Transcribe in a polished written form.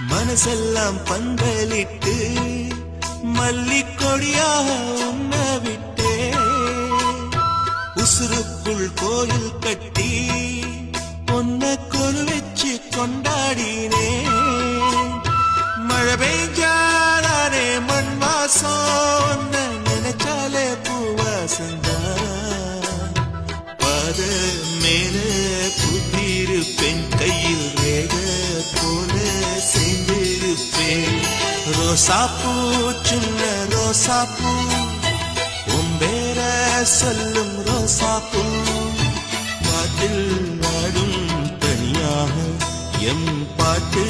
மனசெல்லாம் பந்தலிட்டு மல்லிக்கொடியாக உண்ண விட்டே உசுருக்குள் கோயில் கட்டி பொன்ன கொரு வச்சு கொண்டாடினே மழை பெய்ஞ்சாலே மண் வாசம் நினைச்சாலே பூவாசந்தான் பாத மேல புத்திருப்பேன் கையில் ரேக போல சேர்ந்திருப்பேன் ரோசாப்பூ சின்ன ரோசாப்பூ உம்பேர சொல்லும் ரோசாப்பூ பாட்டில் ஆடும் தனியாக எம் பாட்டு